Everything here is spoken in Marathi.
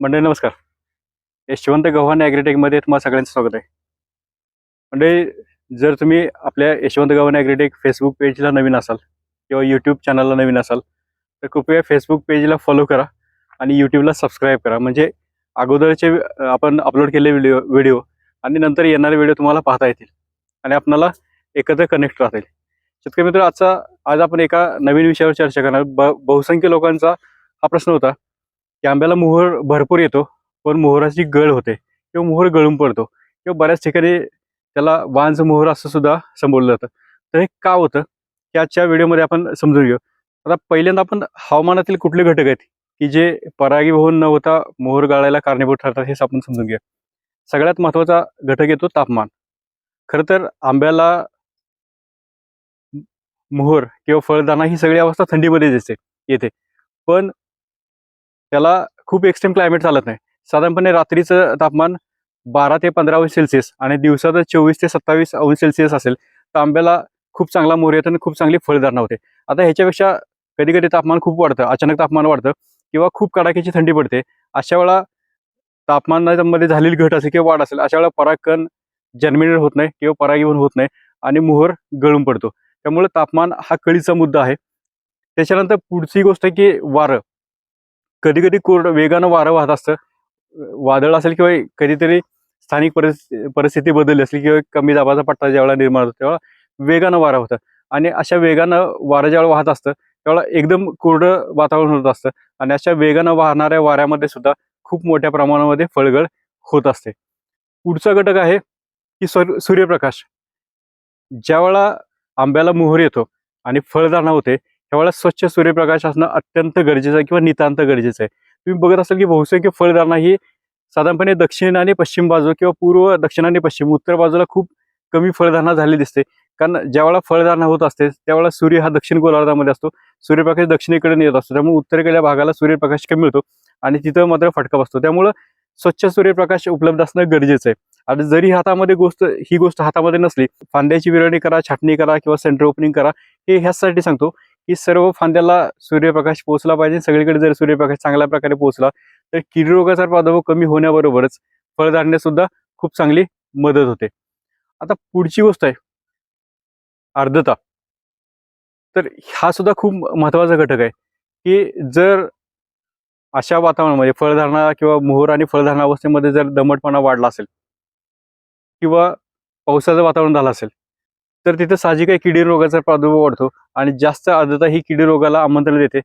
मंडळी नमस्कार. यशवंत गव्हाणे ॲग्रीटेकमध्ये तुम्हाला सगळ्यांचं स्वागत आहे. मंडळी, जर तुम्ही आपल्या यशवंत गव्हाणे ॲग्रीटेक फेसबुक पेजला नवीन असाल किंवा यूट्यूब चॅनलला नवीन असाल तर कृपया फेसबुक पेजला फॉलो करा आणि यूट्यूबला सबस्क्राईब करा. म्हणजे अगोदरचे आपण अपलोड केलेले व्हिडिओ आणि नंतर येणारे व्हिडिओ तुम्हाला पाहता येतील आणि आपणाला एकत्र कनेक्ट राहता येईल. शेतकरी मित्र, आज आपण एका नवीन विषयावर चर्चा करणार. बहुसंख्य लोकांचा हा प्रश्न होता की आंब्याला मोहर भरपूर येतो पण मोहराची गळ होते किंवा मोहर गळून पडतो किंवा बऱ्याच ठिकाणी त्याला वांज मोहर असं सुद्धा संबोधलं जातं. तर हे का होतं हे आजच्या व्हिडिओमध्ये आपण समजून घेऊ. आता पहिल्यांदा आपण हवामानातील कुठले घटक आहेत की जे परागीभवन न होता मोहर गळायला कारणीभूत ठरतात हे आपण समजून घेऊया. सगळ्यात महत्त्वाचा घटक येतो तापमान. खरं तर आंब्याला मोहर किंवा फळदाणा ही सगळी अवस्था थंडीमध्ये येते पण त्याला खूप एक्स्ट्रीम क्लायमेट चालत नाही. साधारणपणे रात्रीचं तापमान 12 ते 15 अंश सेल्सिअस आणि दिवसाचं 24 ते 27 अंश सेल्सिअस असेल तर आंब्याला खूप चांगला मोहर येतो आणि खूप चांगली फळधारणा होते. आता ह्याच्यापेक्षा कधी कधी तापमान खूप वाढतं, अचानक तापमान वाढतं किंवा खूप कडाक्याची थंडी पडते. अशा वेळा तापमानामध्ये झालेली घट असेल किंवा वाढ असेल अशा वेळा परागकण जर्मिनेट होत नाही किंवा परागीभवन होत नाही आणि मोहर गळून पडतो. त्यामुळे तापमान हा कळीचा मुद्दा आहे. त्याच्यानंतर पुढची गोष्ट आहे की वारं. कधी कधी वेगानं वारं वाहत असतं. वादळ असेल किंवा कधीतरी स्थानिक परिस्थिती बदलली असली किंवा कमी दाबाचा पट्टा ज्यावेळेला निर्माण होतो तेव्हा वेगानं वारं होतं आणि अशा वेगानं वारं ज्यावेळेला वाहत असतं त्यावेळेला एकदम कोरडं वातावरण होत असतं आणि अशा वेगानं वाहणाऱ्या वाऱ्यामध्ये सुद्धा खूप मोठ्या प्रमाणामध्ये फळगळ होत असते. पुढचा घटक आहे की सूर्यप्रकाश. ज्यावेळेला आंब्याला मोहर येतो आणि फळधारणा होते त्यावेळेला स्वच्छ सूर्यप्रकाश असणं अत्यंत गरजेचं आहे किंवा नितांत गरजेचं आहे. तुम्ही बघत असाल की बहुसंख्य फळधारणा ही साधारणपणे दक्षिण आणि पश्चिम बाजू किंवा पूर्व, दक्षिण आणि पश्चिम, उत्तर बाजूला खूप कमी फळधारणा झाली दिसते. कारण ज्यावेळेला फळधारणा होत असते त्यावेळेला सूर्य हा दक्षिण गोलार्धामध्ये असतो, सूर्यप्रकाश दक्षिणेकडे येत असतो, त्यामुळे उत्तरेकडल्या भागाला सूर्यप्रकाश कमी मिळतो आणि तिथं मात्र फटका बसतो. त्यामुळं स्वच्छ सूर्यप्रकाश उपलब्ध असणं गरजेचं आहे. आणि जरी ही गोष्ट हातामध्ये नसली, फांद्याची विरळणी करा, छाटणी करा किंवा सेंटर ओपनिंग करा, हे ह्यासाठी सांगतो की सर्व फांद्याला सूर्यप्रकाश पोहोचला पाहिजे. सगळीकडे जर सूर्यप्रकाश चांगल्या प्रकारे पोहोचला तर कीड रोगाचा प्रादुर्भाव कमी होण्याबरोबरच फळधारण्यास सुद्धा खूप चांगली मदत होते. आता पुढची गोष्ट आहे आर्द्रता. तर हा सुद्धा खूप महत्त्वाचा घटक आहे की जर अशा वातावरणामध्ये फळधारणा किंवा मोहर आणि फळधारणा अवस्थेमध्ये जर दमटपणा वाढला असेल किंवा पावसाचं वातावरण झालं असेल तर तिथे साहजिक आहे किडी रोगाचा प्रादुर्भाव वाढतो आणि जास्त आर्द्रता ही किडी रोगाला आमंत्रण देते.